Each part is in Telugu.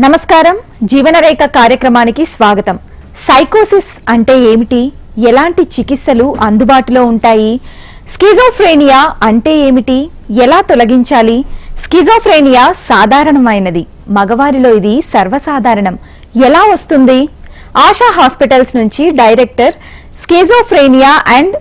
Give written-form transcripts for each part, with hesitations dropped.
నమస్కారం జీవనరేఖ కార్యక్రమానికి స్వాగతం. సైకోసిస్ అంటే ఏమిటి, ఎలాంటి చికిత్సలు అందుబాటులో ఉంటాయి, స్కిజోఫ్రేనియా అంటే ఏమిటి, ఎలా తొలగించాలి, స్కిజోఫ్రేనియా సాధారణమైనది, మగవారిలో ఇది సర్వసాధారణం, ఎలా వస్తుంది? ఆశా హాస్పిటల్స్ నుంచి director schizophrenia and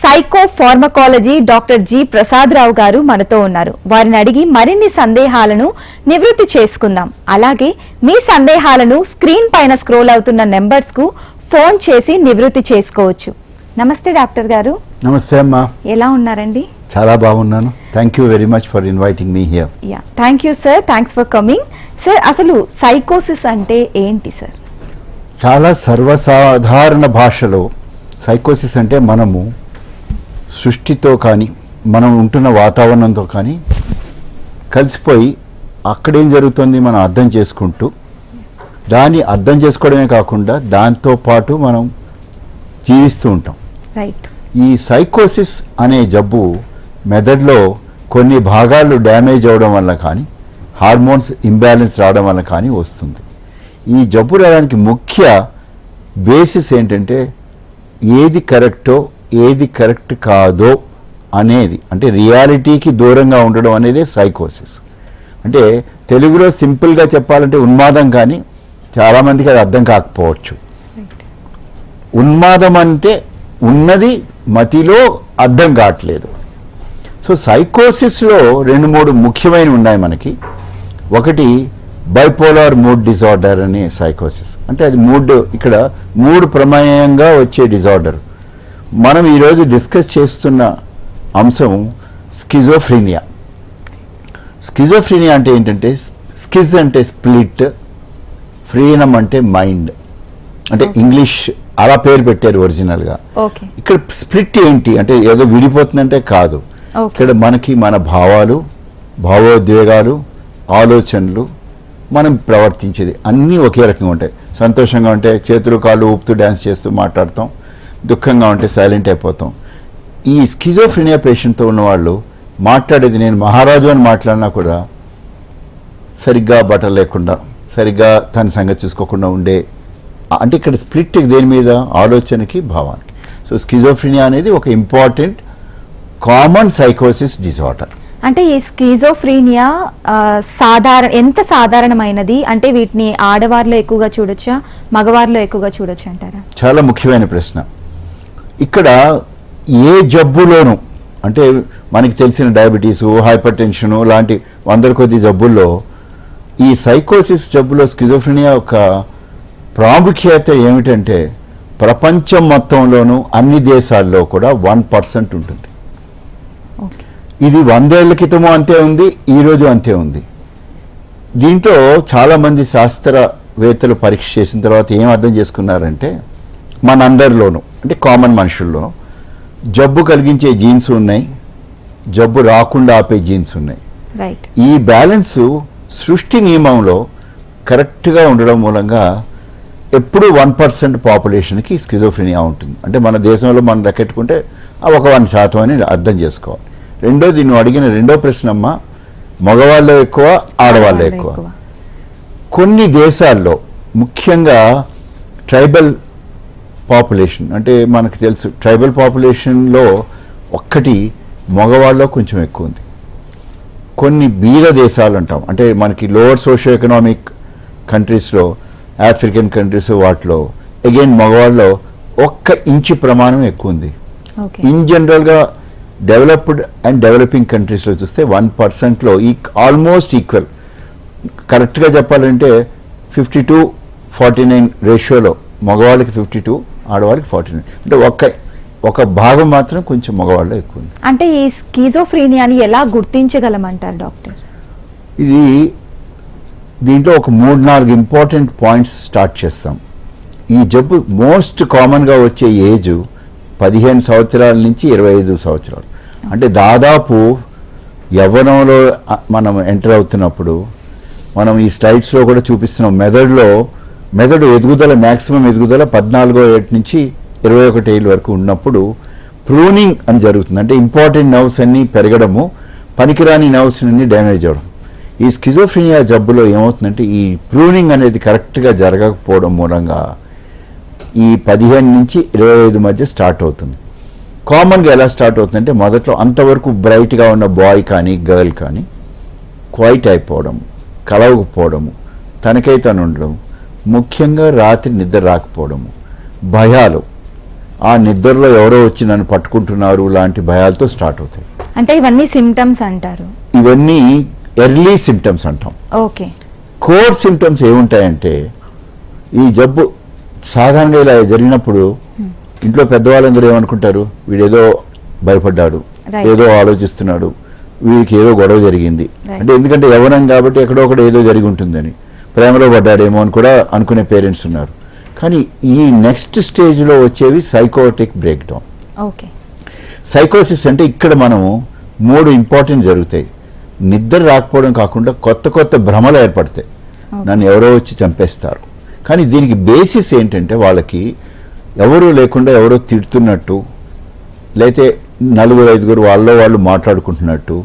psychopharmacology doctor G Prasadarao garu మనతో ఉన్నారు. వారిని అడిగి మరిన్ని సందేహాలను నివృత్తి చేసుకుందాం. అలాగే మీ సందేహాలను స్క్రీన్ పైన స్క్రోల్ అవుతున్న నెంబర్స్ కు ఫోన్ చేసి నివృత్తి చేసుకోవచ్చు. నమస్తే డాక్టర్ గారు. నమస్తే అమ్మా. ఎలా ఉన్నారండి? చాలా బాగున్నాను. Thank you very much for inviting me here. Yeah, thank you sir. Thanks for coming. Sir, అసలు సైకోసిస్ అంటే ఏంటి సార్? చాలా సర్వసాధారణ భాషలో సైకోసిస్ అంటే మనము సృష్టితో కానీ మనం ఉంటున్న వాతావరణంతో కానీ కలిసిపోయి అక్కడేం జరుగుతుంది మనం అర్థం చేసుకుంటూ దాన్ని అర్థం చేసుకోవడమే కాకుండా దాంతోపాటు మనం జీవిస్తూ ఉంటాం. రైట్. ఈ సైకోసిస్ అనే జబ్బు మెదడులో కొన్ని భాగాలు డ్యామేజ్ అవ్వడం వల్ల కానీ హార్మోన్స్ ఇంబ్యాలెన్స్ రావడం వల్ల కానీ వస్తుంది. ఈ జబ్బు రావడానికి ముఖ్య బేసిస్ ఏంటంటే ఏది కరెక్టో ఏది కరెక్ట్ కాదో అనేది, అంటే రియాలిటీకి దూరంగా ఉండడం అనేది సైకోసిస్. అంటే తెలుగులో సింపుల్గా చెప్పాలంటే ఉన్మాదం, కానీ చాలామందికి అది అర్థం కాకపోవచ్చు. ఉన్మాదం అంటే ఉన్నది మతిలో అర్థం కావట్లేదు. సో సైకోసిస్లో 2-3 ముఖ్యమైనవి ఉన్నాయి మనకి. ఒకటి బైపోలార్ మూడ్ డిజార్డర్ అనే సైకోసిస్. అంటే అది ఇక్కడ మూడ్ ప్రమేయంగా వచ్చే డిజార్డర్. మనం ఈరోజు డిస్కస్ చేస్తున్న అంశం స్కిజోఫ్రీనియా. స్కిజోఫ్రీనియా అంటే ఏంటంటే స్కిజ్ అంటే స్ప్లిట్, ఫ్రీనమ్ అంటే మైండ్. అంటే ఇంగ్లీష్ అలా పేరు పెట్టారు ఒరిజినల్గా. ఇక్కడ స్ప్లిట్ ఏంటి అంటే ఏదో విడిపోతుందంటే కాదు. ఇక్కడ మనకి మన భావాలు, భావోద్వేగాలు, ఆలోచనలు, మనం ప్రవర్తించేది అన్నీ ఒకే రకంగా ఉంటాయి. సంతోషంగా ఉంటే చేతులు కాళ్ళు ఊపుతూ డ్యాన్స్ చేస్తూ మాట్లాడతాం, దుఃఖంగా ఉంటే సైలెంట్ అయిపోతాం. ఈ స్కిజోఫ్రీనియా పేషెంట్తో ఉన్నవాళ్ళు మాట్లాడేది, నేను మహారాజు అని మాట్లాడినా కూడా సరిగ్గా బట్టలు లేకుండా, సరిగ్గా తన సంగతి చూసుకోకుండా ఉండే, అంటే ఇక్కడ స్ప్లిట్ దేని మీద, ఆలోచనకి, భావానికి. సో స్కిజోఫ్రీనియా అనేది ఒక ఇంపార్టెంట్ కామన్ సైకోసిస్ డిజార్డర్. అంటే ఈ స్కిజోఫ్రీనియా ఎంత సాధారణమైనది, అంటే వీటిని ఆడవారిలో ఎక్కువగా చూడొచ్చా, మగవారిలో ఎక్కువగా చూడొచ్చు అంటారా? చాలా ముఖ్యమైన ప్రశ్న. ఇక్కడ ఏ జబ్బులోనూ, అంటే మనకి తెలిసిన డయాబెటీసు, హైపర్ టెన్షను లాంటి 100 కొద్ది జబ్బుల్లో ఈ సైకోసిస్ జబ్బులో స్కిజోఫ్రీనియా యొక్క ప్రాముఖ్యత ఏమిటంటే ప్రపంచం మొత్తంలోనూ అన్ని దేశాల్లో కూడా 1% ఉంటుంది. ఇది 100 ఏళ్ల క్రితము అంతే ఉంది, ఈరోజు అంతే ఉంది. దీంట్లో చాలామంది శాస్త్రవేత్తలు పరీక్ష చేసిన తర్వాత ఏం అర్థం చేసుకున్నారంటే మనందరిలోనూ, అంటే కామన్ మనుషుల్లోనూ జబ్బు కలిగించే జీన్స్ ఉన్నాయి, జబ్బు రాకుండా ఆపే జీన్స్ ఉన్నాయి. ఈ బ్యాలెన్సు సృష్టి నియమంలో కరెక్ట్గా ఉండడం మూలంగా ఎప్పుడు 1% పాపులేషన్కి స్కిజోఫ్రీనియా ఉంటుంది. అంటే మన దేశంలో మనం లెక్కెట్టుకుంటే ఒక 1% అని అర్థం చేసుకోవాలి. రెండోది, నువ్వు అడిగిన రెండో ప్రశ్న అమ్మ, మగవాళ్ళు ఎక్కువ, ఆడవాళ్ళు ఎక్కువ. కొన్ని దేశాల్లో ముఖ్యంగా ట్రైబల్ పాపులేషన్, అంటే మనకు తెలుసు ట్రైబల్ పాపులేషన్లో ఒక్కటి మగవాళ్ళలో కొంచెం ఎక్కువ ఉంది. కొన్ని బీద దేశాలు అంటాం, అంటే మనకి లోవర్ సోషియో ఎకనామిక్ కంట్రీస్లో, ఆఫ్రికన్ కంట్రీస్, వాటిలో అగైన్ మగవాళ్ళలో 1 ఇంచు ప్రమాణం ఎక్కువ ఉంది. ఇన్ జనరల్గా డెవలప్డ్ అండ్ డెవలపింగ్ కంట్రీస్లో చూస్తే 1%లో ఆల్మోస్ట్ ఈక్వల్. కరెక్ట్గా చెప్పాలంటే 52-49 రేషియోలో మగవాళ్ళకి 52, ఆడవాళ్ళకి 49. అంటే ఒక భాగం మాత్రం కొంచెం మగవాళ్ళలో ఎక్కువ ఉంది. అంటే ఈ స్కిజోఫ్రీనియాని ఎలా గుర్తించగలమంటారు డాక్టర్? దీంట్లో ఒక 3-4 ఇంపార్టెంట్ పాయింట్స్ స్టార్ట్ చేస్తాం. ఈ జబ్బు మోస్ట్ కామన్గా వచ్చే ఏజ్ 15 సంవత్సరాల నుంచి 25 సంవత్సరాలు. అంటే దాదాపు యవ్వనంలో మనం ఎంటర్ అవుతున్నప్పుడు, మనం ఈ స్లైడ్స్లో కూడా చూపిస్తున్నాం, మెదడు ఎదుగుదల, మ్యాక్సిమం ఎదుగుదల 14వ ఏట నుంచి 21 ఏళ్ళ వరకు ఉన్నప్పుడు ప్రూనింగ్ అని జరుగుతుంది. అంటే ఇంపార్టెంట్ నర్వ్స్ అన్నీ పెరగడము, పనికిరాని నర్వ్స్ అన్నీ డ్యామేజ్ అవ్వడం. ఈ స్కిజోఫ్రీనియా జబ్బులో ఏమవుతుందంటే ఈ ప్రూనింగ్ అనేది కరెక్ట్గా జరగకపోవడం మూలంగా ఈ 15 నుంచి 25 మధ్య స్టార్ట్ అవుతుంది. కామన్గా ఎలా స్టార్ట్ అవుతుందంటే మొదట్లో అంతవరకు బ్రైట్గా ఉన్న బాయ్ కానీ గర్ల్ కానీ క్వైట్ అయిపోవడం, కలవకపోవడము, తనకై తను ఉండడం, ముఖ్యంగా రాత్రి నిద్ర రాకపోవడము, భయాలు, ఆ నిద్రలో ఎవరో వచ్చి నన్ను పట్టుకుంటున్నారు లాంటి భయాలతో స్టార్ట్ అవుతాయి. అంటే ఇవన్నీ సిమ్టమ్స్ అంటారు. ఇవన్నీ ఎర్లీ సిమ్టమ్స్ అంటాం. ఓకే. కోర్ సిమ్టమ్స్ ఏముంటాయంటే ఈ జబ్బు సాధారణంగా ఇలా జరిగినప్పుడు ఇంట్లో పెద్దవాళ్ళందరూ ఏమనుకుంటారు, వీడేదో భయపడ్డాడు, ఏదో ఆలోచిస్తున్నాడు, వీడికి ఏదో గొడవ జరిగింది అంటే, ఎందుకంటే యవ్వనం కాబట్టి ఎక్కడో ఒకటి ఏదో జరిగి ఉంటుందని, ప్రేమలో పడ్డాడేమో అని కూడా అనుకునే పేరెంట్స్ ఉన్నారు. కానీ ఈ నెక్స్ట్ స్టేజ్లో వచ్చేవి సైకోటిక్ బ్రేక్ డౌన్. ఓకే. సైకోసిస్ అంటే ఇక్కడ మనము 3 ఇంపార్టెంట్ జరుగుతాయి. నిద్ర రాకపోవడం కాకుండా కొత్త కొత్త భ్రమలు ఏర్పడతాయి, నన్ను ఎవరో వచ్చి చంపేస్తారు. కానీ దీనికి బేసిస్ ఏంటంటే వాళ్ళకి ఎవరూ లేకుండా ఎవరో తిడుతున్నట్టు, లేతే 4-5 వాళ్ళు మాట్లాడుకుంటున్నట్టు,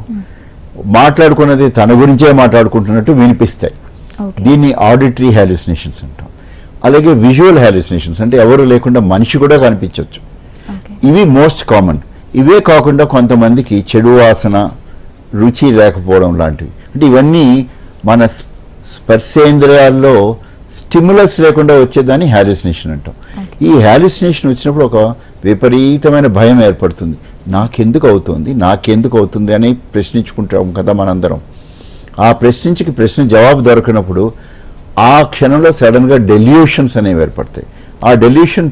మాట్లాడుకున్నది తన గురించే మాట్లాడుకుంటున్నట్టు వినిపిస్తాయి. దీన్ని ఆడిటరీ హాల్యూసినేషన్స్ అంటాం. అలాగే విజువల్ హాల్యూసినేషన్స్ అంటే ఎవరు లేకుండా మనిషి కూడా కనిపించవచ్చు. ఇవి మోస్ట్ కామన్. ఇవే కాకుండా కొంతమందికి చెడు వాసన, రుచి లేకపోవడం లాంటివి. అంటే ఇవన్నీ మన స్పర్శేంద్రియాల్లో స్టిమ్యులస్ లేకుండా వచ్చేదాన్ని హాల్యూసినేషన్ అంటాం. ఈ హాల్యూసినేషన్ వచ్చినప్పుడు ఒక విపరీతమైన భయం ఏర్పడుతుంది. నాకెందుకు అవుతుంది అని ప్రశ్నించుకుంటాం కదా మనందరం. ఆ ప్రశ్న జవాబు దొరకనప్పుడు ఆ క్షణంలో సడన్గా డెల్యూషన్స్ అనేవి ఏర్పడతాయి. ఆ డెల్యూషన్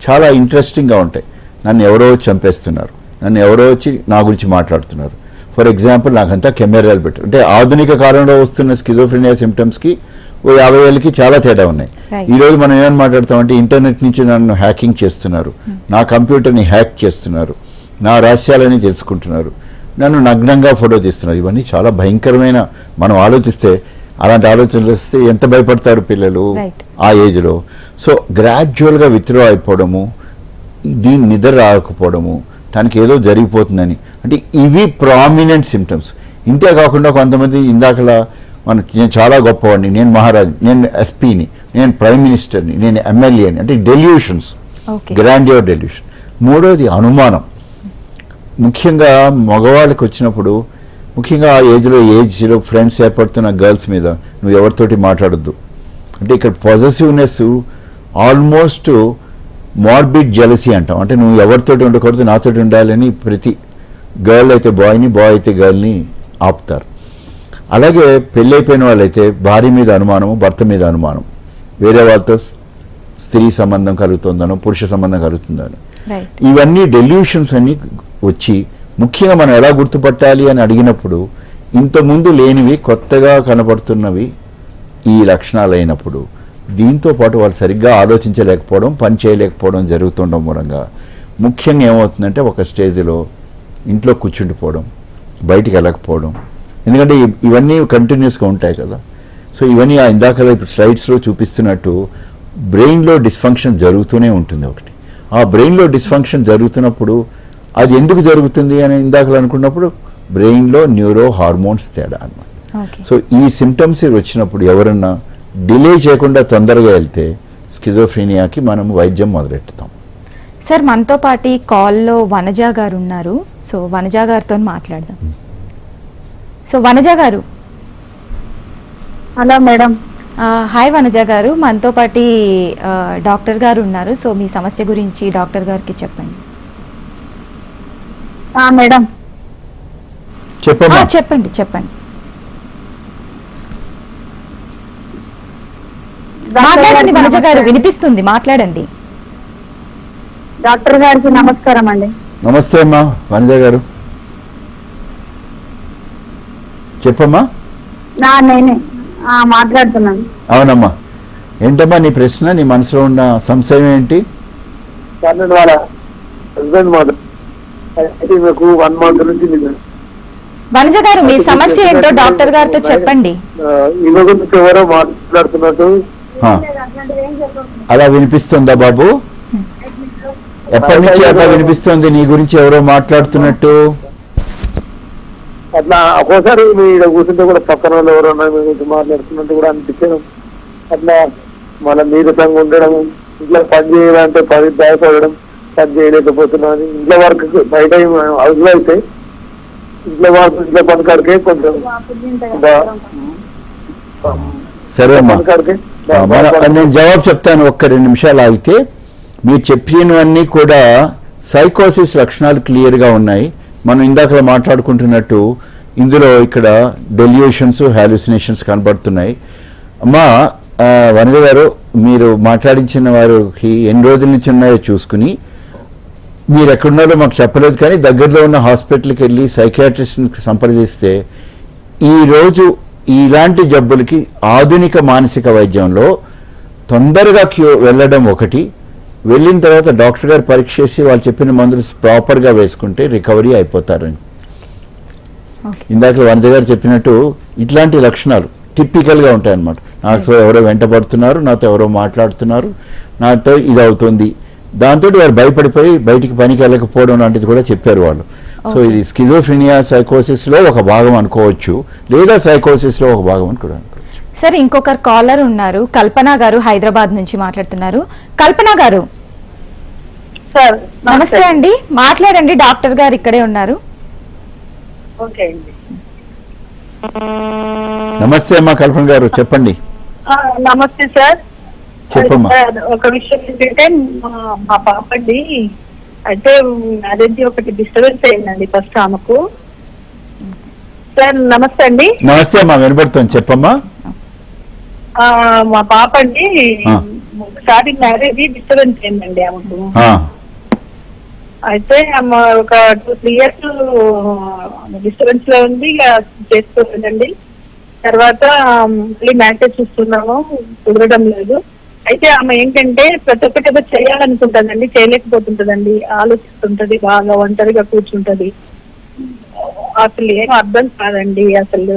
చాలా ఇంట్రెస్టింగ్గా ఉంటాయి. నన్ను ఎవరో చంపేస్తున్నారు, నన్ను ఎవరో వచ్చి నా గురించి మాట్లాడుతున్నారు. ఫర్ ఎగ్జాంపుల్, నాకంతా కెమెరాలు పెట్టారు అంటే ఆధునిక కాలంలో వస్తున్న స్కిజోఫ్రెనియా సిమ్టమ్స్కి 50 ఏళ్ళకి చాలా తేడా ఉన్నాయి. ఈరోజు మనం ఏమని మాట్లాడతామంటే ఇంటర్నెట్ నుంచి నన్ను హ్యాకింగ్ చేస్తున్నారు, నా కంప్యూటర్ని హ్యాక్ చేస్తున్నారు, నా రహస్యాలని తెలుసుకుంటున్నారు, నన్ను నగ్నంగా ఫోటో తీస్తున్నారు. ఇవన్నీ చాలా భయంకరమైన, మనం ఆలోచిస్తే అలాంటి ఆలోచనలు వస్తే ఎంత భయపడతారు పిల్లలు ఆ ఏజ్లో. సో గ్రాడ్యువల్గా విత్డ్రా అయిపోవడము, దీని నిద్ర రాకపోవడము, తనకి ఏదో జరిగిపోతుందని, అంటే ఇవి ప్రామినెంట్ సిమ్టమ్స్. ఇంతే కాకుండా కొంతమంది ఇందాకలా నేను చాలా గొప్పవాడిని, నేను మహారాజు, నేను ఎస్పీని, నేను ప్రైమ్ మినిస్టర్ని, నేను ఎమ్మెల్యేని, అంటే డెల్యూషన్స్, గ్రాండియర్ డెల్యూషన్. మూడోది అనుమానం. ముఖ్యంగా మగవాళ్ళకి వచ్చినప్పుడు, ముఖ్యంగా ఆ ఏజ్లో ఫ్రెండ్స్ ఏర్పడుతున్న గర్ల్స్ మీద నువ్వు ఎవరితోటి మాట్లాడొద్దు అంటే ఇక్కడ పొజెసివ్నెస్, ఆల్మోస్ట్ మార్బిడ్ జెలసీ అంటాం. అంటే నువ్వు ఎవరితోటి ఉండకూడదు, నాతోటి ఉండాలని ప్రతి గర్ల్ అయితే బాయ్ని, బాయ్ అయితే గర్ల్ని ఆపుతారు. అలాగే పెళ్ళైపోయిన వాళ్ళైతే భార్య మీద అనుమానము, భర్త మీద అనుమానం, వేరే వాళ్ళతో స్త్రీ సంబంధం కలుగుతుందనో పురుష సంబంధం కలుగుతుందనో, ఇవన్నీ డెల్యూషన్స్ అన్ని వచ్చి, ముఖ్యంగా మనం ఎలా గుర్తుపట్టాలి అని అడిగినప్పుడు ఇంతకుముందు లేనివి కొత్తగా కనపడుతున్నవి ఈ లక్షణాలు అయినప్పుడు, దీంతో పాటు వాళ్ళు సరిగ్గా ఆలోచించలేకపోవడం, పని చేయలేకపోవడం జరుగుతుండడం మూలంగా ముఖ్యంగా ఏమవుతుందంటే ఒక స్టేజ్లో ఇంట్లో కూర్చుండిపోవడం, బయటికి వెళ్ళకపోవడం. ఎందుకంటే ఇవన్నీ కంటిన్యూస్గా ఉంటాయి కదా. సో ఇవన్నీ ఇందాక ఇప్పుడు స్లైడ్స్లో చూపిస్తున్నట్టు బ్రెయిన్లో డిస్ఫంక్షన్ జరుగుతూనే ఉంటుంది ఒకటి. ఆ బ్రెయిన్లో డిస్ఫంక్షన్ జరుగుతున్నప్పుడు అది ఎందుకు జరుగుతుంది అని ఇందాకలు అనుకున్నప్పుడు బ్రెయిన్లో న్యూరో హార్మోన్స్ తేడా అన్నమాట. సో ఈ సిమ్టమ్స్ వచ్చినప్పుడు ఎవరన్నా డిలే చేయకుండా తొందరగా వెళ్తే స్కిజోఫ్రీనియాకి మనం వైద్యం మొదలెట్టుతాం. సార్, మనతో పాటు కాల్లో వనజ గారు ఉన్నారు. సో వనజ గారితో మాట్లాడదాం. సో వనజ గారు. Hello madam. హాయ్ వనజ గారు, మనతో పాటు డాక్టర్ గారు ఉన్నారు. సో మీ సమస్య గురించి డాక్టర్ గారికి చెప్పండి. మేడం చెప్పండి. మాట్లాడండి వనజ గారు, వినిపిస్తుంది, మాట్లాడండి. డాక్టర్ గారికి నమస్కారం అండి. నమస్తే అమ్మా వనజ గారు, చెప్పమ్మా. నేనే మాట్లాడుతున్నాను. అవునమ్మా, ఏంటమ్మా నీ ప్రశ్న, నీ మనసులో ఉన్న సంశయం ఏంటి? వనజ గారు, మీ సమస్య ఏంటో డాక్టర్ గారితో చెప్పండి. ఎవరో మాట్లాడుతున్నట్టు అలా వినిపిస్తుందా బాబు? ఎప్పటి నుంచి అట్లా వినిపిస్తుంది నీ గురించి ఎవరో మాట్లాడుతున్నట్టు? అట్లా ఒక్కోసారి మీరు కూర్చుంటే కూడా పక్కన వాళ్ళు ఎవరన్నా మీ గురించి మాట్లాడుతున్నట్టు కూడా అనిపించడం, అట్లా మన నీరసంగా ఉండడం, ఇంట్లో పని చేయాలంటే పని భయపడడం, పని చేయలేకపోతున్నాను. ఇంట్లో వర్క్ బయట హౌస్ లో అయితే ఇంట్లో వర్క్ ఇంట్లో పని కాడికే కొంచెం సరే అమ్మా, నేను జవాబు చెప్తాను. ఒక్క 2 నిమిషాలు ఆగితే. మీరు చెప్పినవన్నీ కూడా సైకోసిస్ లక్షణాలు క్లియర్గా ఉన్నాయి. మనం ఇందాక మాట్లాడుకుంటున్నట్టు ఇందులో ఇక్కడ డెల్యూషన్స్, హాలుసినేషన్స్ కనబడుతున్నాయి. అమ్మా వనజ గారు, మీరు మాట్లాడించిన వారికి ఎన్ని రోజుల నుంచి ఉన్నాయో చూసుకుని, మీరు ఎక్కడున్నారో మాకు చెప్పలేదు కానీ దగ్గరలో ఉన్న హాస్పిటల్కి వెళ్ళి సైకియాట్రిస్ట్ని సంప్రదిస్తే ఈరోజు ఇలాంటి జబ్బులకి ఆధునిక మానసిక వైద్యంలో తొందరగా వెళ్ళడం ఒకటి, వెళ్ళిన తర్వాత డాక్టర్ గారు పరీక్ష చేసి వాళ్ళు చెప్పిన మందులు ప్రాపర్గా వేసుకుంటే రికవరీ అయిపోతారని. ఇందాక వనజ గారు చెప్పినట్టు ఇట్లాంటి లక్షణాలు టిపికల్గా ఉంటాయన్నమాట. నాతో ఎవరో వెంటబడుతున్నారు, నాతో ఎవరో మాట్లాడుతున్నారు, నాతో ఇది అవుతుంది, దాంతో వారు భయపడిపోయి బయటికి పనికి వెళ్ళకపోవడం లాంటిది కూడా చెప్పారు వాళ్ళు. సో ఇది స్కిజోఫ్రెనియా సైకోసిస్లో ఒక భాగం అనుకోవచ్చు, లేదా సైకోసిస్లో ఒక భాగం అని కూడా అనుకోవచ్చు. సరే, ఇంకొకరు కాలర్ ఉన్నారు. కల్పన గారు హైదరాబాద్ నుంచి మాట్లాడుతున్నారు. కల్పన గారు సార్ నమస్తే అండి, మాట్లాడండి. డాక్టర్ గారు ఇక్కడే ఉన్నారు. ఓకే అండి. నమస్తే అమ్మా కల్పన గారు, చెప్పండి. నమస్తే సార్. చెప్పమ్మా. ఒక విషయం ఏంటంటే మా పాపది అయితే అదేంటి ఒకటి డిస్టర్బెన్స్ అయిందండి ఫస్ట్ ఆమెకు. సార్ నమస్తే అండి. నమస్తే అమ్మా, వినపడుతుంది, చెప్పమ్మా. మా పాప అండి ఒకసారి మ్యారేజ్ డిస్టర్బెన్స్ అయిందండి ఆమెకు. అయితే ఆమె ఒక 2-3 years డిస్టర్బెన్స్ లో ఉంది, ఇక చేసుకోలేదండి. తర్వాత మళ్ళీ మ్యారేజ్ చూస్తున్నాము, కుదరడం లేదు. అయితే ఆమె ఏంటంటే ప్రతి ఒక్కటి ఏదో చేయాలనుకుంటుందండి, చేయలేకపోతుంటదండి, ఆలోచిస్తుంటది, బాగా ఒంటరిగా కూర్చుంటది. అసలు ఏం అర్థం కాదండి అసలు.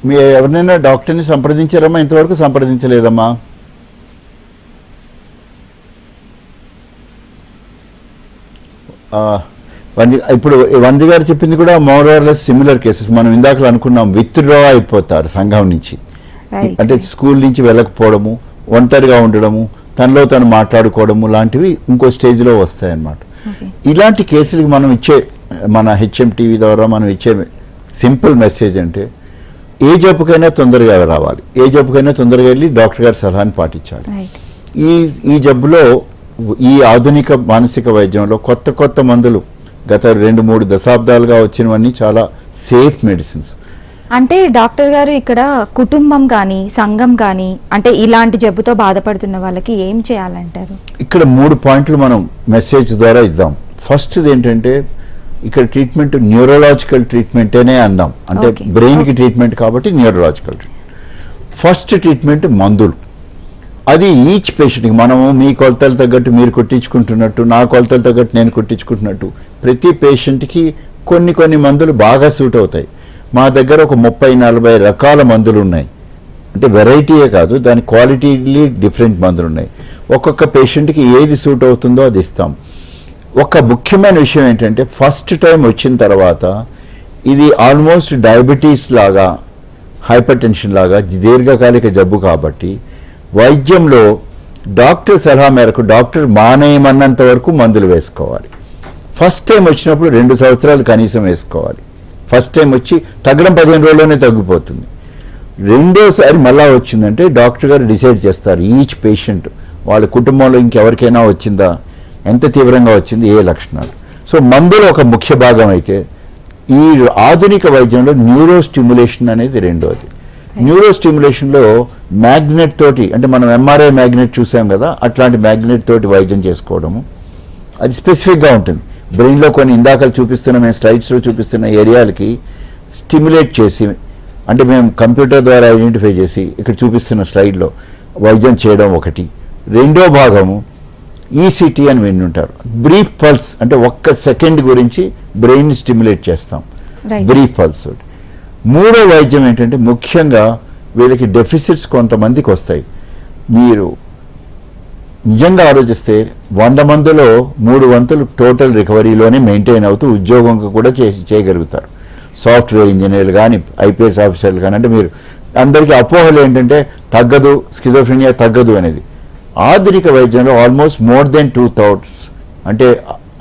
మీరు ఎవరినైనా డాక్టర్ని సంప్రదించారమ్మా? ఇంతవరకు సంప్రదించలేదమ్మా. ఇప్పుడు వంది గారు చెప్పింది కూడా మోరర్లెస్ సిమిలర్ కేసెస్. మనం ఇందాకలు అనుకున్నాం, విత్డ్రా అయిపోతారు సంఘం నుంచి, అంటే స్కూల్ నుంచి వెళ్ళకపోవడము, ఒంటరిగా ఉండడము, తనలో తను మాట్లాడుకోవడము లాంటివి ఇంకో స్టేజ్లో వస్తాయన్నమాట. ఇలాంటి కేసులకి మనం ఇచ్చే, మన HMTV ద్వారా మనం ఇచ్చే సింపుల్ మెసేజ్ అంటే, ఏ జబ్బుకైనా తొందరగా రావాలి, ఏ జబ్బుకైనా తొందరగా వెళ్ళి డాక్టర్ గారి సలహాని పాటించాలి. ఈ జబ్బులో ఈ ఆధునిక మానసిక వైద్యంలో కొత్త మందులు గత 2-3 దశాబ్దాలుగా వచ్చినవన్నీ చాలా సేఫ్ మెడిసిన్స్. అంటే డాక్టర్ గారు ఇక్కడ కుటుంబం కానీ సంఘం కానీ అంటే ఇలాంటి జబ్బుతో బాధపడుతున్న వాళ్ళకి ఏం చేయాలంటారు? ఇక్కడ 3 పాయింట్లు మనం మెసేజ్ ద్వారా ఇద్దాం. ఫస్ట్ ఏంటంటే, ఇక్కడ ట్రీట్మెంట్ న్యూరలాజికల్ ట్రీట్మెంటేనే అందాం, అంటే బ్రెయిన్కి ట్రీట్మెంట్ కాబట్టి న్యూరలాజికల్ ట్రీట్మెంట్. ఫస్ట్ ట్రీట్మెంట్ మందులు. అది ఈచ్ పేషెంట్కి, మనము మీ కొలతలు తగ్గట్టు మీరు కొట్టించుకుంటున్నట్టు, నా కొలతలు తగ్గట్టు నేను కొట్టించుకుంటున్నట్టు, ప్రతి పేషెంట్కి కొన్ని మందులు బాగా సూట్ అవుతాయి. మా దగ్గర ఒక 30-40 రకాల మందులు ఉన్నాయి. అంటే వెరైటీయే కాదు, దాని క్వాలిటీలీ డిఫరెంట్ మందులు ఉన్నాయి. ఒక్కొక్క పేషెంట్కి ఏది సూట్ అవుతుందో అది ఇస్తాం. ఒక ముఖ్యమైన విషయం ఏంటంటే, ఫస్ట్ టైం వచ్చిన తర్వాత ఇది ఆల్మోస్ట్ డయాబెటీస్ లాగా, హైపర్ టెన్షన్ లాగా దీర్ఘకాలిక జబ్బు కాబట్టి వైద్యంలో డాక్టర్ సలహా మేరకు డాక్టర్ మానేయమన్నంత వరకు మందులు వేసుకోవాలి. ఫస్ట్ టైం వచ్చినప్పుడు 2 సంవత్సరాలు కనీసం వేసుకోవాలి. ఫస్ట్ టైం వచ్చి తగ్గడం 15 రోజుల్లోనే తగ్గిపోతుంది. రెండోసారి మళ్ళా వచ్చిందంటే డాక్టర్ గారు డిసైడ్ చేస్తారు, ఈచ్ పేషెంట్ వాళ్ళ కుటుంబంలో ఇంకెవరికైనా వచ్చిందా, ఎంత తీవ్రంగా వచ్చింది, ఏ లక్షణాలు. సో మందులు ఒక ముఖ్య భాగం అయితే, ఈ ఆధునిక వైద్యంలో న్యూరో స్టిమ్యులేషన్ అనేది రెండోది. న్యూరో స్టిమ్యులేషన్లో మ్యాగ్నెట్ తోటి, అంటే మనం MRI మ్యాగ్నెట్ చూసాం కదా, అట్లాంటి మ్యాగ్నెట్ తోటి వైద్యం చేసుకోవడము. అది స్పెసిఫిక్గా ఉంటుంది. బ్రెయిన్లో కొన్ని ఇందాక చూపిస్తున్న, మేము స్లైడ్స్లో చూపిస్తున్న ఏరియాలకి స్టిమ్యులేట్ చేసి, అంటే మేము కంప్యూటర్ ద్వారా ఐడెంటిఫై చేసి ఇక్కడ చూపిస్తున్న స్లైడ్లో వైద్యం చేయడం ఒకటి. రెండో భాగము ECT అని వింటుంటారు, బ్రీఫ్ పల్స్, అంటే 1 సెకండ్ గురించి బ్రెయిన్ స్టిమ్యులేట్ చేస్తాం, బ్రీఫ్ పల్స్. మూడో వైద్యం ఏంటంటే, ముఖ్యంగా వీళ్ళకి డెఫిసిట్స్ కొంతమందికి వస్తాయి. మీరు నిజంగా ఆలోచిస్తే 100 మందిలో 3 వంతులు టోటల్ రికవరీలోనే మెయింటైన్ అవుతూ ఉద్యోగం కూడా చేయగలుగుతారు. సాఫ్ట్వేర్ ఇంజనీర్లు కానీ ఐపీఎస్ ఆఫీసర్లు కానీ. అంటే మీరు అందరికీ అపోహలు ఏంటంటే తగ్గదు, స్కిజోఫ్రెనియా తగ్గదు అనేది. ఆధునిక వైద్యంలో ఆల్మోస్ట్ మోర్ దెన్ 2/3 అంటే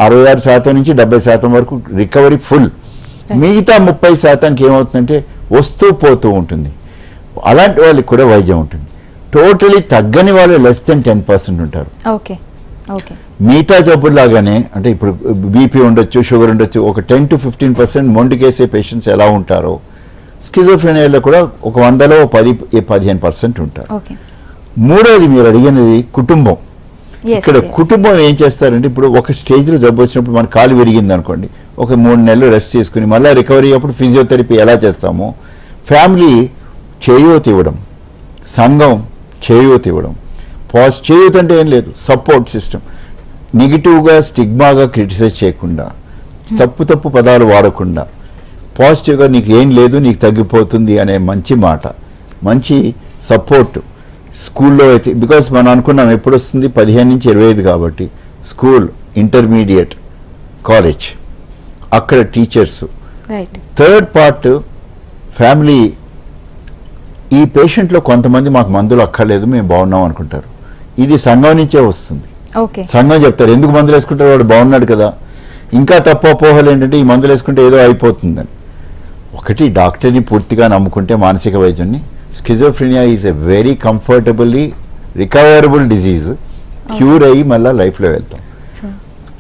66% నుంచి 70% వరకు రికవరీ ఫుల్. మిగతా 30% ఏమవుతుందంటే వస్తూ పోతూ ఉంటుంది. అలాంటి వాళ్ళకి కూడా వైద్యం ఉంటుంది. టోటలీ తగ్గని వాళ్ళు లెస్ దెన్ 10% ఉంటారు. Okay okay. మిగతా జబ్బుల్లాగానే అంటే ఇప్పుడు బీపీ ఉండొచ్చు, షుగర్ ఉండొచ్చు, ఒక 10 to 15% మొండికేసే పేషెంట్స్ ఎలా ఉంటారో స్కిజోఫ్రెనియాలో కూడా ఒక 100లో 10-15% ఉంటారు. ఓకే. మూడోది మీరు అడిగినది కుటుంబం. Yes, ఇక్కడ yes. కుటుంబం ఏం చేస్తారంటే ఇప్పుడు ఒక స్టేజ్లో జబ్బు వచ్చినప్పుడు మన కాలు విరిగింది అనుకోండి, ఒక 3 నెలలు రెస్ట్ చేసుకుని మళ్ళీ రికవరీ అప్పుడు ఫిజియోథెరపీ ఎలా చేస్తామో ఫ్యామిలీ చేయూత ఇవ్వడం, సంఘం చేయూత ఇవ్వడం. చేయూత అంటే ఏం లేదు, సపోర్ట్ సిస్టమ్. నెగిటివ్గా స్టిగ్మాగా క్రిటిసైజ్ చేయకుండా, తప్పు పదాలు వాడకుండా, పాజిటివ్గా నీకు ఏం లేదు, నీకు తగ్గిపోతుంది అనే మంచి మాట, మంచి సపోర్ట్. స్కూల్లో అయితే బికాస్ మనం అనుకున్నాం ఎప్పుడు వస్తుంది 15 నుంచి 25 కాబట్టి స్కూల్, ఇంటర్మీడియట్, కాలేజ్, అక్కడ teachers. Right. Third part family. ఈ పేషెంట్లో కొంతమంది మాకు మందులు అక్కర్లేదు, మేము బాగున్నాం అనుకుంటారు. ఇది సంఘం నుంచే వస్తుంది. ఓకే. సంఘం చెప్తారు ఎందుకు మందులు వేసుకుంటారు, వాడు బాగున్నాడు కదా. ఇంకా తప్పు అపోహలు ఏంటంటే ఈ మందులు వేసుకుంటే ఏదో అయిపోతుందని. ఒకటి, డాక్టర్ని పూర్తిగా నమ్ముకుంటే మానసిక వైద్యుని. Schizophrenia is a very comfortably recoverable disease. Cure అయ్యి మళ్ళీ లైఫ్లో వెళ్తాం.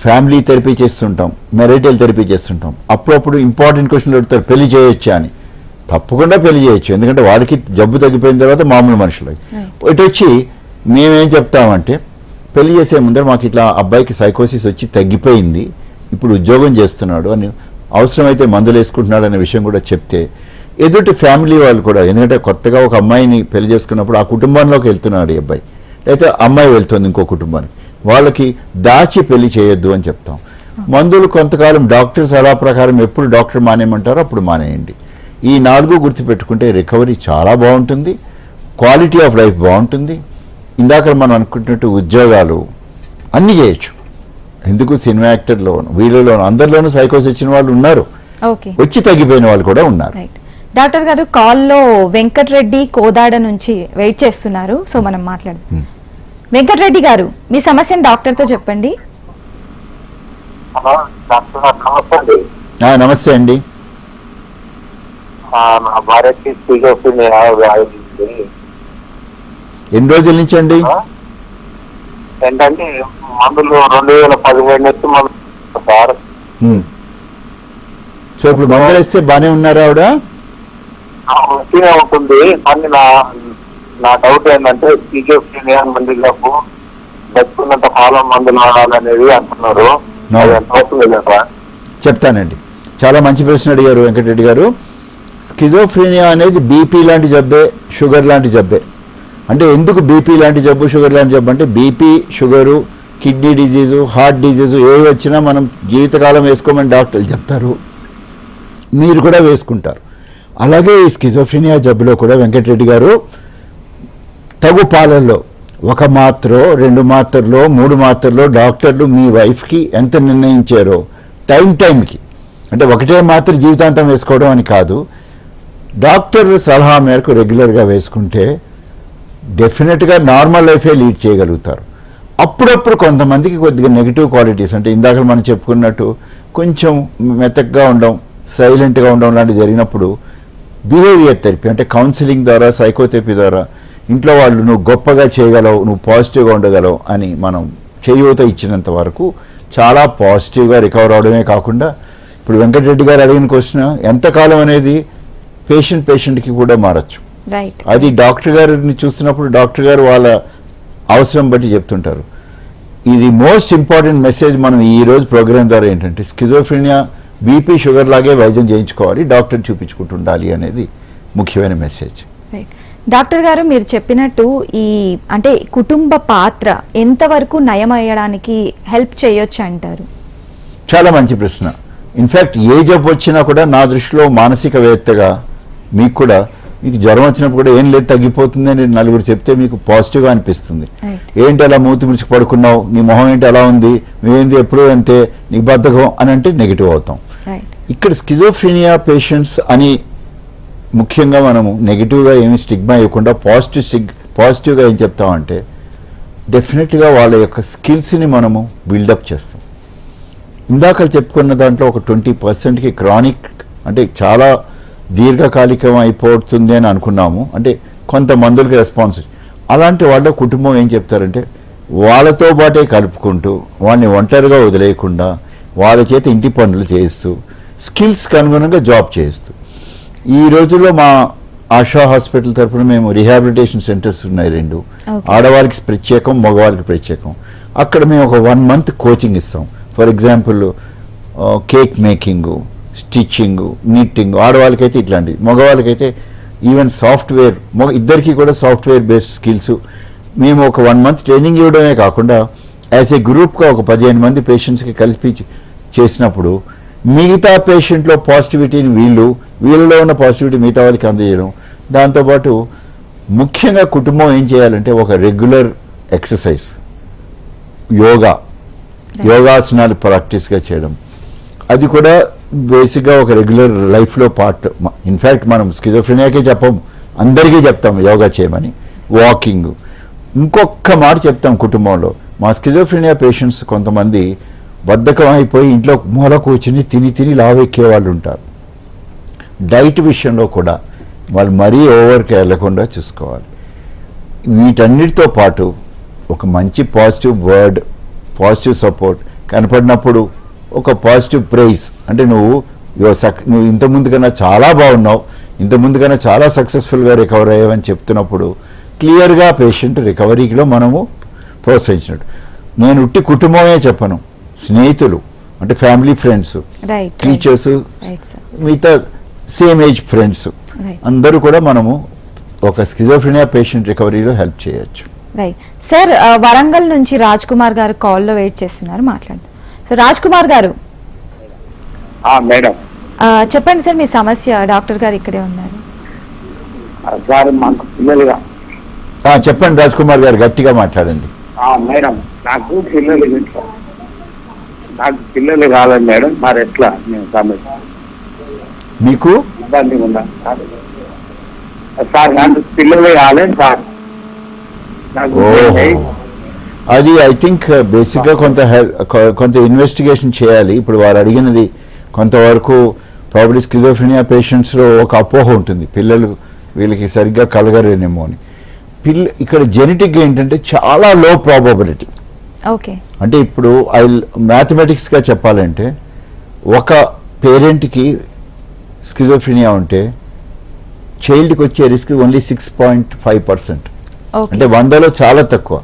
ఫ్యామిలీ థెరపీ చేస్తుంటాం, మెరిటల్ థెరపీ చేస్తుంటాం. అప్పుడప్పుడు ఇంపార్టెంట్ క్వశ్చన్లు అడుగుతారు, పెళ్లి చేయొచ్చా అని. తప్పకుండా పెళ్లి చేయొచ్చు, ఎందుకంటే వాళ్ళకి జబ్బు తగ్గిపోయిన తర్వాత మామూలు మనుషులు. ఇటు వచ్చి మేమేం చెప్తామంటే పెళ్లి చేసే ముందర మాకు ఇట్లా అబ్బాయికి సైకోసిస్ వచ్చి తగ్గిపోయింది, ఇప్పుడు ఉద్యోగం చేస్తున్నాడు అని, అవసరమైతే మందులు వేసుకుంటున్నాడు అనే విషయం కూడా చెప్తే ఎదుటి ఫ్యామిలీ వాళ్ళు కూడా, ఎందుకంటే కొత్తగా ఒక అమ్మాయిని పెళ్లి చేసుకున్నప్పుడు ఆ కుటుంబంలోకి వెళ్తున్నాడు ఈ అబ్బాయి, అయితే అమ్మాయి వెళ్తుంది ఇంకో కుటుంబానికి, వాళ్ళకి దాచి పెళ్లి చేయొద్దు అని చెప్తాం. మందులు కొంతకాలం డాక్టర్ సలహా ప్రకారం ఎప్పుడు డాక్టర్ మానేయమంటారో అప్పుడు మానేయండి. ఈ 4 గుర్తుపెట్టుకుంటే రికవరీ చాలా బాగుంటుంది, క్వాలిటీ ఆఫ్ లైఫ్ బాగుంటుంది. ఇందాక మనం అనుకుంటున్నట్టు ఉద్యోగాలు అన్నీ చేయొచ్చు. ఎందుకు సినిమా యాక్టర్లోను, వీళ్ళలోను, అందరిలోనూ సైకోస్ వచ్చిన వాళ్ళు ఉన్నారు, ఓకే. వచ్చి తగ్గిపోయిన వాళ్ళు కూడా ఉన్నారు. రైట్. డాక్టర్ గారు కాల్లో వెంకటరెడ్డి కోదాడ నుంచి వెయిట్ చేస్తున్నారు, సో మనం మాట్లాడదాం. వెంకటరెడ్డి గారు మీ సమస్యను డాక్టర్తో చెప్పండి. డాక్టర్ నమస్తే అండి. నమస్తే అండి. నా భార్యకి స్కిజోఫ్రెనియా వ్యాధి ఉంది. ఎన్ని రోజుల నుంచి అండి? ఏంటంటే మందులు 2017 నుంచి మందులు సార్. సో ఇప్పుడు మందులు వేస్తే బాగానే ఉన్నారా ఆవిడ? మంచిగా ఉంటుంది, కానీ నా డౌట్ ఏంటంటే స్కిజోఫ్రెనియా మందులకు బతుకున్నంత కాలం మందులు వాడాలనేది అంటున్నారు. అది ఎంత అవుతుంది కదా? చెప్తానండి. చాలా మంచి ప్రశ్న అడిగారు వెంకటరెడ్డి గారు. స్కిజోఫ్రెనియా అనేది బీపీ లాంటి జబ్బే, షుగర్ లాంటి జబ్బే. అంటే ఎందుకు బీపీ లాంటి జబ్బు, షుగర్ లాంటి జబ్బు అంటే బీపీ, షుగరు, కిడ్నీ డిజీజు, హార్ట్ డిజీజు ఏవి వచ్చినా మనం జీవితకాలం వేసుకోమని డాక్టర్లు చెప్తారు, మీరు కూడా వేసుకుంటారు. అలాగే ఈ స్కిజోఫ్రెనియా జబ్బులో కూడా వెంకటరెడ్డి గారు తగు పాలల్లో 1 మాత్రో 2 మాత్రలో 3 మాత్రలో డాక్టర్లు మీ వైఫ్కి ఎంత నిర్ణయించారో టైంకి, అంటే ఒకటే మాత్ర జీవితాంతం వేసుకోవడం అని కాదు, డాక్టర్ సలహా మేరకు రెగ్యులర్గా వేసుకుంటే డెఫినెట్గా నార్మల్ లైఫే లీడ్ చేయగలుగుతారు. అప్పుడప్పుడు కొంతమందికి కొద్దిగా నెగిటివ్ క్వాలిటీస్, అంటే ఇందాక మనం చెప్పుకున్నట్టు కొంచెం మెత్తగా ఉండడం, సైలెంట్గా ఉండడం లాంటివి జరిగినప్పుడు బిహేవియర్ థెరపీ అంటే కౌన్సిలింగ్ ద్వారా, సైకోథెరపీ ద్వారా ఇంట్లో వాళ్ళు నువ్వు గొప్పగా చేయగలవు, నువ్వు పాజిటివ్గా ఉండగలవు అని మనం చేయూత ఇచ్చినంత వరకు చాలా పాజిటివ్గా రికవర్ అవడమే కాకుండా, ఇప్పుడు వెంకటరెడ్డి గారు అడిగిన క్వశ్చన్ ఎంతకాలం అనేది పేషెంట్కి కూడా మారచ్చు. రైట్. అది డాక్టర్ గారిని చూస్తున్నప్పుడు డాక్టర్ గారు వాళ్ళ అవసరం బట్టి చెప్తుంటారు. ఇది మోస్ట్ ఇంపార్టెంట్ మెసేజ్ మనం ఈ రోజు ప్రోగ్రామ్ ద్వారా ఏంటంటే స్కిజోఫ్రెనియా బీపీ, షుగర్ లాగే వైద్యం చేయించుకోవాలి, డాక్టర్ చూపించుకుంటుండాలి అనేది ముఖ్యమైన మెసేజ్. రైట్. డాక్టర్ గారు మీరు చెప్పినట్టు ఈ అంటే కుటుంబ పాత్ర ఎంతవరకు నయమయ్యడానికి హెల్ప్ చేయొచ్చు అంటారు? చాలా మంచి ప్రశ్న. ఇన్ఫ్యాక్ట్ ఏ జబ్బు వచ్చినా కూడా నా దృష్టిలో మానసికవేత్తగా మీకు జ్వరం వచ్చినప్పుడు కూడా ఏం లేదు తగ్గిపోతుంది అని 4 చెప్తే మీకు పాజిటివ్గా అనిపిస్తుంది. ఏంటి అలా మూతి ముడిచి పడుకున్నావు, నీ మొహం ఏంటి అలా ఉంది, నువ్వేంది ఎప్పుడూ అంతే, నీ బద్ధకం అని అంటే నెగిటివ్ అవుతాం. ఇక్కడ స్కిజోఫ్రీనియా పేషెంట్స్ అని ముఖ్యంగా మనము నెగిటివ్గా ఏమి స్టిగ్మా ఇవ్వకుండా పాజిటివ్గా ఏం చెప్తామంటే డెఫినెట్గా వాళ్ళ యొక్క స్కిల్స్ని మనము బిల్డప్ చేస్తాం. ఇందాక చెప్పుకున్న దాంట్లో ఒక 20%కి క్రానిక్ అంటే చాలా దీర్ఘకాలికం అయిపోతుంది అని అనుకున్నాము, అంటే కొంత మందులకి రెస్పాన్స్. అలాంటి వాళ్ళ కుటుంబం ఏం చెప్తారంటే వాళ్ళతో పాటే కలుపుకుంటూ వాళ్ళని ఒంటరిగా వదిలేయకుండా వాళ్ళ చేత ఇంటి పనులు చేయిస్తూ స్కిల్స్కి అనుగుణంగా జాబ్ చేయిస్తూ. ఈ రోజుల్లో మా ఆశా హాస్పిటల్ తరఫున మేము రిహాబిలిటేషన్ సెంటర్స్ ఉన్నాయి 2, ఆడవాళ్ళకి ప్రత్యేకం, మగవాళ్ళకి ప్రత్యేకం. అక్కడ మేము ఒక 1 month కోచింగ్ ఇస్తాం. For example cake making, stitching, knitting, ఆడవాళ్ళకైతే ఇట్లాంటివి, మగవాళ్ళకైతే ఈవెన్ సాఫ్ట్వేర్, ఇద్దరికి కూడా సాఫ్ట్వేర్ బేస్డ్ స్కిల్స్. మేము ఒక 1 month ట్రైనింగ్ ఇవ్వడమే కాకుండా యాజ్ ఏ గ్రూప్గా ఒక 15 మంది పేషెంట్స్కి కలిపి చేసినప్పుడు మిగతా పేషెంట్లో పాజిటివిటీని వీళ్ళలో ఉన్న పాజిటివిటీ మిగతా వాళ్ళకి అందజేయడం. దాంతోపాటు ముఖ్యంగా కుటుంబం ఏం చేయాలంటే ఒక రెగ్యులర్ ఎక్సర్సైజ్, యోగాసనాలు ప్రాక్టీస్గా చేయడం, అది కూడా బేసిక్గా ఒక రెగ్యులర్ లైఫ్లో పార్ట్. ఇన్ఫ్యాక్ట్ మనం స్కిజోఫ్రెనియాకే చెప్పము, అందరికీ చెప్తాం యోగా చేయమని, వాకింగ్. ఇంకొక మాట చెప్తాం కుటుంబంలో, మా స్కిజోఫ్రెనియా పేషెంట్స్ కొంతమంది బద్ధకం అయిపోయి ఇంట్లో మూల కూర్చుని తిని లావెక్కే వాళ్ళు ఉంటారు. డైట్ విషయంలో కూడా వాళ్ళు మరీ ఓవర్కి వెళ్లకుండా చూసుకోవాలి. వీటన్నిటితో పాటు ఒక మంచి పాజిటివ్ వర్డ్, పాజిటివ్ సపోర్ట్ కనపడినప్పుడు ఒక పాజిటివ్ ప్రైజ్, అంటే నువ్వు ఇంతకుముందు కన్నా చాలా బాగున్నావు, ఇంతకుముందు కన్నా చాలా సక్సెస్ఫుల్గా రికవర్ అయ్యావని చెప్తున్నప్పుడు క్లియర్గా పేషెంట్ రికవరీలో మనము ప్రోత్సహించినట్టు. నేను ఉట్టి కుటుంబమే చెప్పను, స్నేహితులు అంటే ఫ్యామిలీ ఫ్రెండ్స్, టీచర్స్, మిగతా సేమ్ ఏజ్ ఫ్రెండ్స్ అందరూ కూడా మనము ఒక స్కిజోఫ్రెనియా పేషెంట్ రికవరీలో హెల్ప్ చేయొచ్చు. రైట్ సార్, వరంగల్ నుంచి రాజ్ కుమార్ గారు కాల్లో వెయిట్ చేస్తున్నారు, మాట్లాడండి. సో రాజ్ కుమార్ గారు మేడం చెప్పండి సార్ మీ సమస్య. డాక్టర్ గారు ఇక్కడే ఉన్నారు. సార్ మాకు పిల్లలుగా చెప్పండి రాజ్ కుమార్ గారు, గట్టిగా మాట్లాడండి. మేడం నాకు పిల్లలు కావాలి మేడం, మరి ఎట్లా నేను సమస్య మీకు ఇబ్బంది ఉందా సార్? నాకు పిల్లలు కావాలి సార్. అది ఐ థింక్ బేసిక్గా కొంత ఇన్వెస్టిగేషన్ చేయాలి. ఇప్పుడు వారు అడిగినది కొంతవరకు ప్రాబ్లీ స్కిజోఫ్రెనియా పేషెంట్స్లో ఒక అపోహ ఉంటుంది, పిల్లలు వీళ్ళకి సరిగ్గా కలగరేనేమో అని. ఇక్కడ జెనెటిక్ ఏంటంటే చాలా లో ప్రాబబిలిటీ. ఓకే, అంటే ఇప్పుడు మ్యాథమెటిక్స్గా చెప్పాలంటే ఒక పేరెంట్కి స్కిజోఫ్రెనియా ఉంటే చైల్డ్కి వచ్చే రిస్క్ ఓన్లీ 6.5%, అంటే 100లో చాలా తక్కువ.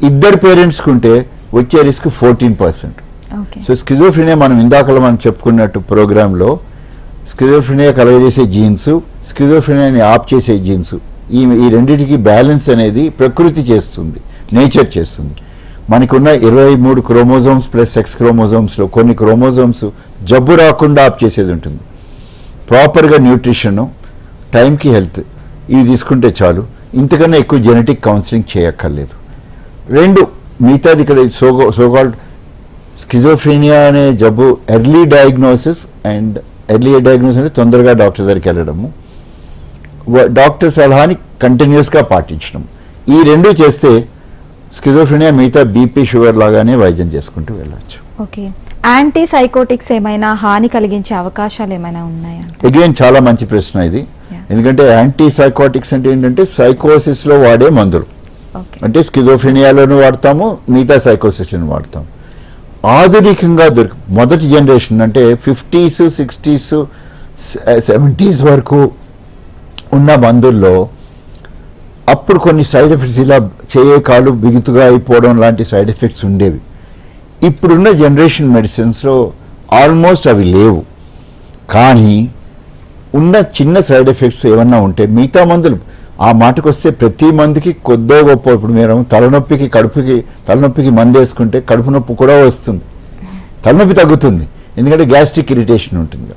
ఇద్దరు పేరెంట్స్కి ఉంటే వచ్చే రిస్క్ 14%. సో స్కిజోఫ్రెనియా మనం చెప్పుకున్నట్టు ప్రోగ్రాంలో స్కిజోఫ్రెనియా కలగజేసే జీన్స్, స్కిజోఫ్రెనియాని ఆప్ చేసే జీన్స్, ఈ రెండింటికి బ్యాలెన్స్ అనేది ప్రకృతి చేస్తుంది, నేచర్ చేస్తుంది. మనకున్న 23 క్రోమోజోమ్స్ ప్లస్ సెక్స్ క్రోమోజోమ్స్లో కొన్ని క్రోమోజోమ్స్ జబ్బు రాకుండా ఆప్ చేసేది ఉంటుంది. ప్రాపర్గా న్యూట్రిషన్, టైంకి హెల్త్, ఇవి తీసుకుంటే చాలు. ఇంతకన్నా ఎక్కువ జెనెటిక్ కౌన్సిలింగ్ చేయక్కర్లేదు. 2 మిగతాది ఇక్కడ సోకాల్డ్ స్కిజోఫ్రీనియా అనే జబ్బు ఎర్లీ డయాగ్నోసిస్ అంటే తొందరగా డాక్టర్ దగ్గరికి వెళ్ళడము, డాక్టర్ సలహాని కంటిన్యూస్గా పాటించడం, ఈ 2 చేస్తే స్కిజోఫ్రెనియా మిగతా బీపీ షుగర్ లాగానే వైద్యం చేసుకుంటూ వెళ్ళచ్చు. ఓకే, యాంటీ సైకోటిక్స్ ఏమైనా హాని కలిగించే అవకాశాలు ఏమైనా ఉన్నాయా? అగైన్ చాలా మంచి ప్రశ్న ఇది. ఎందుకంటే యాంటీ సైకోటిక్స్ అంటే ఏంటంటే సైకోసిస్లో వాడే మందులు, అంటే స్కిజోఫ్రెనియాలోనూ వాడతాము, మిగతా సైకోసిస్ని వాడతాము. ఆధునికంగా మొదటి జనరేషన్ అంటే 50s, 60s, 70s వరకు ఉన్న మందుల్లో అప్పుడు కొన్ని సైడ్ ఎఫెక్ట్స్, ఇలా చేయ కాలు బిగుతుగా అయిపోవడం లాంటి సైడ్ ఎఫెక్ట్స్ ఉండేవి. ఇప్పుడున్న జనరేషన్ మెడిసిన్స్లో ఆల్మోస్ట్ అవి లేవు. కానీ ఉన్న చిన్న సైడ్ ఎఫెక్ట్స్ ఏమన్నా ఉంటే మిగతా మందులు, ఆ మాటకు వస్తే ప్రతి మందుకి కొద్దో గొప్ప, ఇప్పుడు మీరు తలనొప్పికి మందు వేసుకుంటే కడుపు నొప్పి కూడా వస్తుంది, తలనొప్పి తగ్గుతుంది, ఎందుకంటే గ్యాస్ట్రిక్ ఇరిటేషన్ ఉంటుంది.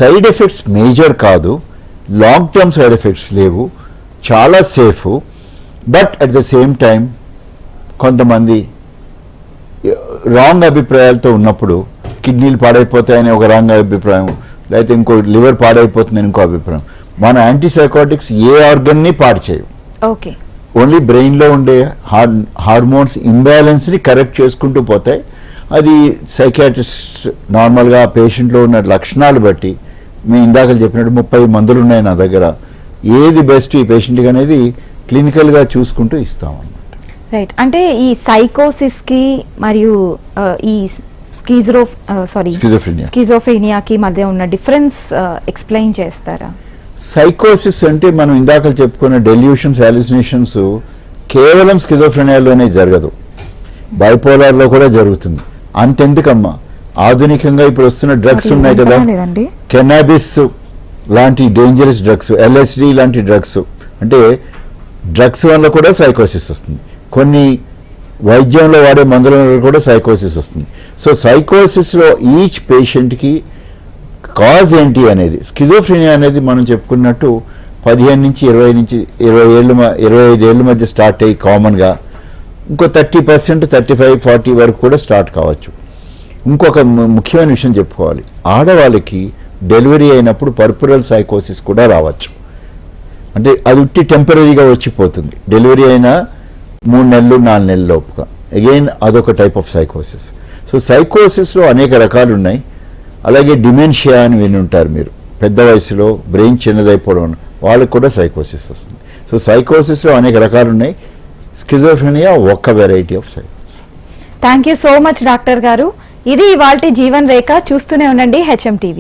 సైడ్ ఎఫెక్ట్స్ మేజర్ కాదు, లాంగ్ టర్మ్ సైడ్ ఎఫెక్ట్స్ లేవు, చాలా safe. But at the same time కొంతమంది రాంగ్ అభిప్రాయాలతో ఉన్నప్పుడు కిడ్నీలు పాడైపోతాయని ఒక రాంగ్ అభిప్రాయం, లేకపోతే ఇంకో లివర్ పాడైపోతుందని ఇంకో అభిప్రాయం. మన యాంటీసైకోటిక్స్ ఏ ఆర్గన్ని పాడు చేయవు, ఓకే. ఓన్లీ బ్రెయిన్లో ఉండే హార్మోన్స్ ఇంబ్యాలెన్స్ని కరెక్ట్ చేసుకుంటూ పోతాయి. అది సైకియాట్రిస్ట్ నార్మల్గా పేషెంట్లో ఉన్న లక్షణాలు బట్టి, మీ ఇందాక చెప్పినట్టు 30 మందులు ఉన్నాయి నా దగ్గర, ఏది బెస్ట్ ఈ పేషెంట్కి అనేది క్లినికల్గా చూసుకుంటూ ఇస్తామన్నమాట. రైట్. అంటే ఈ సైకోసిస్కి మరియు ఈ స్కిజోఫ్రీనియాకి మధ్య ఉన్న డిఫరెన్స్ ఎక్స్ప్లెయిన్ చేస్తారా? సైకోసిస్ అంటే మనం ఇందాక చెప్పుకున్న డెల్యూషన్స్, హాలుసినేషన్స్ కేవలం స్కిజోఫ్రెనియాలోనే జరగదు, బైపోలార్లో కూడా జరుగుతుంది. అంతెందుకమ్మా, ఆధునికంగా ఇప్పుడు వస్తున్న డ్రగ్స్ ఉన్నాయి కదా, కెనాబిస్ లాంటి డేంజరస్ డ్రగ్స్, LSD లాంటి డ్రగ్స్, అంటే డ్రగ్స్ వల్ల కూడా సైకోసిస్ వస్తుంది. కొన్ని వైద్యంలో వాడే మందుల వల్ల కూడా సైకోసిస్ వస్తుంది. సో సైకోసిస్లో ఈచ్ పేషెంట్కి కాజ్ ఏంటి అనేది, స్కిజోఫ్రీనియా అనేది మనం చెప్పుకున్నట్టు 15 నుంచి 25 ఏళ్ళ మధ్య స్టార్ట్ అయ్యి కామన్గా ఇంకో 30%, 35, 40 వరకు కూడా స్టార్ట్ కావచ్చు. ఇంకొక ముఖ్యమైన విషయం చెప్పుకోవాలి, ఆడవాళ్ళకి డెలివరీ అయినప్పుడు పర్పురల్ సైకోసిస్ కూడా రావచ్చు. అంటే అది ఉట్టి టెంపరీగా వచ్చిపోతుంది, డెలివరీ అయిన 3 నెలలు 4 నెలల లోపుగా. అగైన్ అదొక టైప్ ఆఫ్ సైకోసిస్. సో సైకోసిస్లో అనేక రకాలు ఉన్నాయి. అలాగే డిమెన్షియా అని విని ఉంటారు మీరు, పెద్ద వయసులో బ్రెయిన్ చిన్నదైపోవడం, వాళ్ళకు కూడా సైకోసిస్ వస్తుంది. సో సైకోసిస్లో అనేక రకాలు ఉన్నాయి, స్కిజోఫ్రెనియా ఒక వెరైటీ ఆఫ్ సైకోసిస్. Thank you so much doctor garu. ఇది ఇవాల్టి జీవన్ రేఖ. చూస్తూనే ఉండండి HM TV.